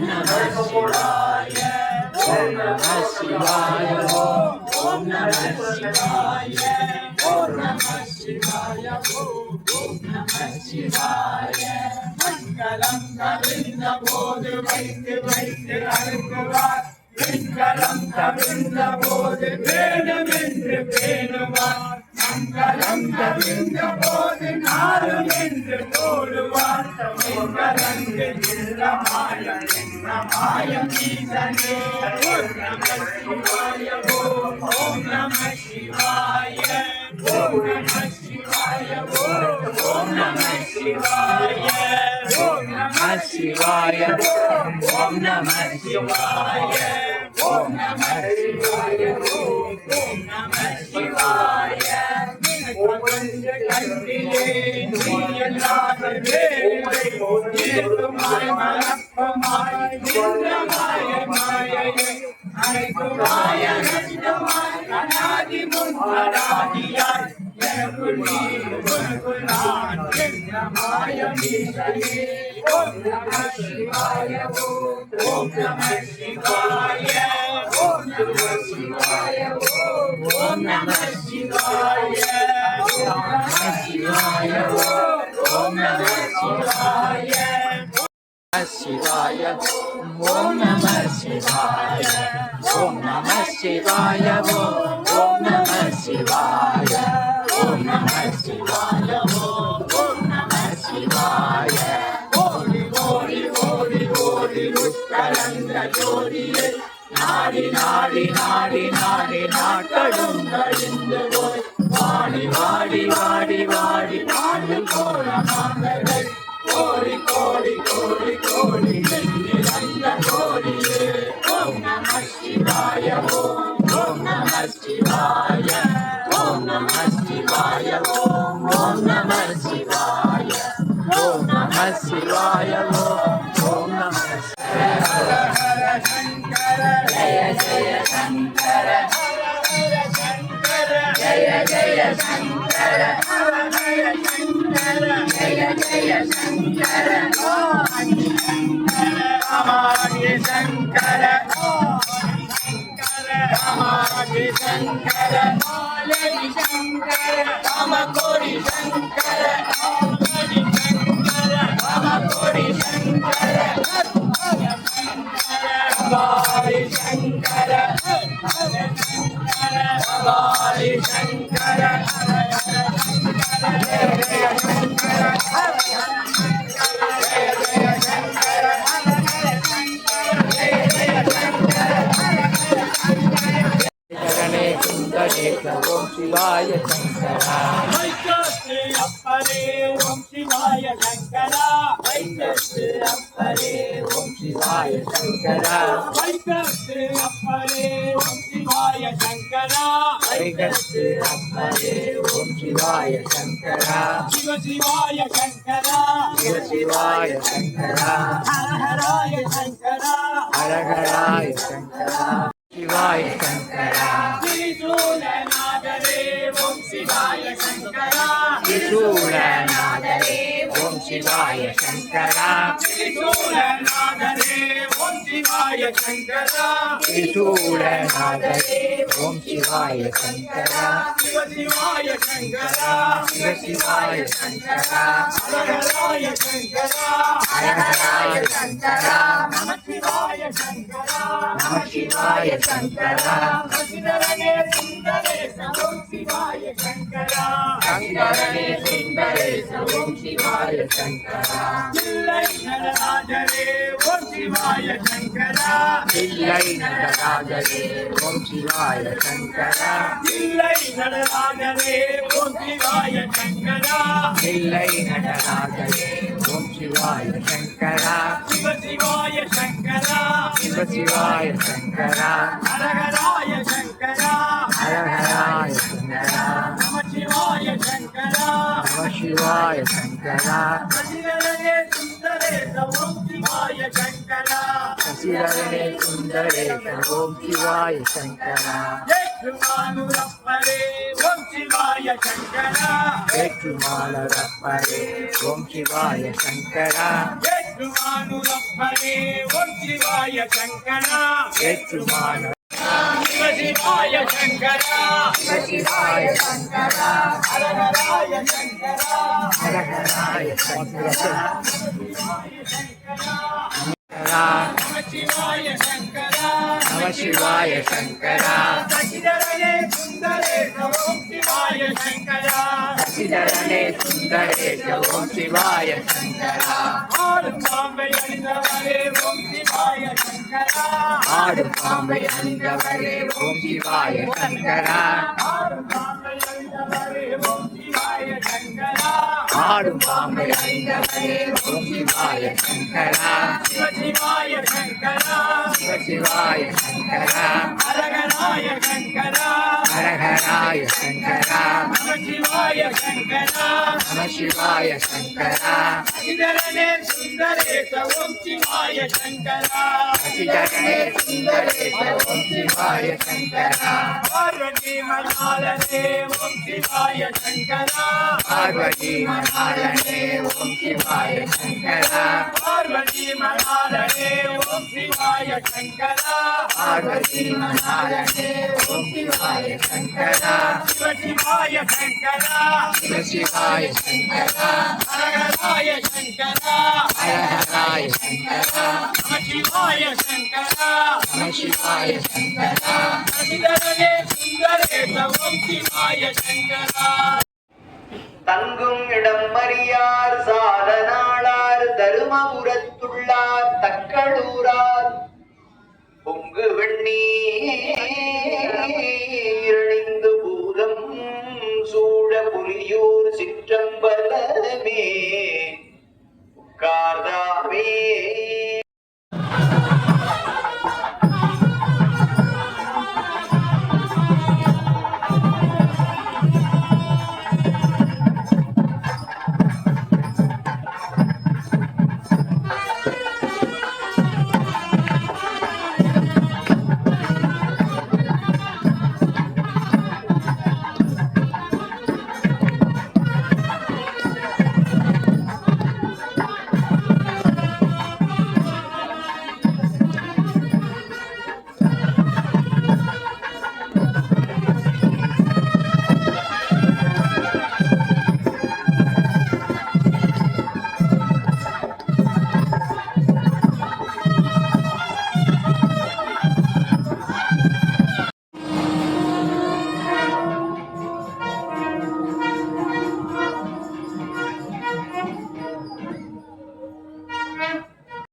Namah Shivaya. Om Namah Shivaya. Om Namah Shivaya. Om Namah Shivaya. Om Namah Shivaya. Mangalam Govinda Bodhu Vaithu Vaithu Arkuvar. Mangalam Govinda Bodhu Venum Endru Venuvar. Mangalam Govinda Bodhu Narum Endru Poduvar. Mangalangu Nillamaya Nillamaya Meesane. Om Namah Shivaya. Om Namah Shivaya. Om Namah Shivaya. Om Namah Shivaya. Om Namah Shivaya. Om Namah Shivaya. Om Namah Shivaya. Om Namah Shivaya. Omanda Kandiye Niyalaga Vele Nirumay Malakkamay Nirumay Maya Aikumaya Nandamay Anadi Muntaradiyay Yakuli Mukulan Nirumaya Misane. Om Namah Shivaya. Om Namah Shivaya. Om Namah Shivaya. Om Namah Shivaya. Om Namah Shivaya. Om Namah Shivaya. Shivaya. Om Namah Shivaya. Om Namah Shivaya. Om Namah Shivaya. Om Namah Shivaya. Om Namah Shivaya. Hori Hori Hori Hori Uttaranga Jodiye. Nadi Nadi Nadi Nadi Naakadungalinde Boy. Vadi Vadi Vadi Vadi Vadi Kora Mangalai. Kori Kori Kori Kori Niranga Koriye. Om Namah Shivaya. Om Namah Shivaya. Om Namah Shivaya. Om Namah Shivaya. Om Namah Shivaya. Om Namah Shivaya. Hara Shankara Jaya Jaya Shankara. Hara Hara Shankara Jaya Jaya Shankara. Hara Hara Shankara Jaya Jaya Shankara. Adi Shankara Amadi Shankara. Adi Shankara Amadi Shankara. Aladi Shankara Amakori Shankara. Aladi Shankara Amakori Shankara. Bali Shankara, Hare Shankara, Bali Shankara, Hare Shankara, Jaya Shankara, Hare Shankara, Jaya Shankara, Hare Shankara, Jaya Shankara, Hare Shankara. Karane Sundare Om Shivaya Shankara. Vaikaste Appare Om Shivaya Shankara. Vaikaste Appare Om Shivaya Shankara. Vaikaste Appare Om Shivaya Shankara. Vaikaste Appare Om Shivaya Shankara. Shiva Shivaya Shankara. Shiva Shivaya Shankara. Hara Haraya Shankara. Hara Haraya Shankara. Shivaya Shankara. Trishoolanadare Om Shivaya Shankara. Trishoolanadare Om Shivaya Shankara. Trishoolanadare Om Shivaya Shankara. Trishoolanadare Om Shivaya Shankara. Shiva Shivaya Shankara. Shiva Shivaya Shankara. Hara Haraya Shankara. Hara Haraya Shankara. Namah Shivaya Shankara. Namah Shivaya Shankara. Shankarane Sundaresa Om Shivaya Shankara. Shankarane Sundaresa Om Shivaya Shankara. Pillai Nadarajare Om Shivaya Shankara. Pillai Nadarajare Om Shivaya Shankara. Pillai Nadarajare Om Shivaya Shankara. Pillai Nadarajare Om Shivaya Shankara. Shiva Shivaya Shankara. Shiva Shivaya Shankara. Hara Haraya Shankara. Hara Haraya Shankara. Namah Shivaya Shankara. Namah Shivaya Shankara. Sasidharane Sundaresa Om Shivaya Shankara. Sasidharane Sundaresa Om Shivaya Shankara. Yetumalurappare Om Shivaya Shankara. Yetumalurappare Om Shivaya Shankara. ஏற்றுமானுரப்பனே ஓம் சிவாய சங்கரா ஏற்றுமான சிவாய சங்கரா சிவாய சங்கரா ஹரஹராய சங்கரா ஹரஹராய சங்கரா சிவாய சங்கரா நம சிவாய சங்கரா சசிதரனே சுந்தரேச ஓம் சிவாய சங்கரா சசிதரனே சுந்தரேச ஓம் சிவாய சங்கரா ஆடும் பாம்பை அணிந்தவரே ஓம் சிவாய சங்கரா ஆடும் பாம்பை அணிந்தவரே ஓம் சிவாய சங்கரா ஆடும் பாம்பை அணிந்தவரே ஓம் சிவாய சங்கரா ஆடும் பாம்பை அணிந்தவரே ஓம் சிவாய சங்கரா சிவாய சங்கரா சிவாய சங்கரா ஹரஹராய சங்கரா ஹரஹராய சங்கரா நம சிவாய சங்கரா நம சிவாய சங்கரா சசிதரனே சுந்தரேச ஓம் சிவாய சங்கரா சசிதரனே சுந்தரேச ஓம் சிவாய சங்கரா பார்வதி மணாலனே ஓம் சிவாய சங்கரா பார்வதி மணாலனே ஓம் சிவாய சங்கரா பார்வதி மணாலனே ஓம் சிவாய சங்கரா பார்வதி மணாலனே ஓம் சிவாய சங்கரா சிவாய சங்கரா சிவாய சங்கரா ஹரஹராய சங்கரா ஹரஹராய சங்கரா நம சிவாய சங்கரா நம சிவாய சங்கரா சசிதரனே சுந்தரேச ஓம் சிவாய சங்கரா தங்கும் இடம் மறியார் சாதனாளார் தருமபுரத்துள்ளார் தக்களூரார் பொங்கு வெண்ணீர்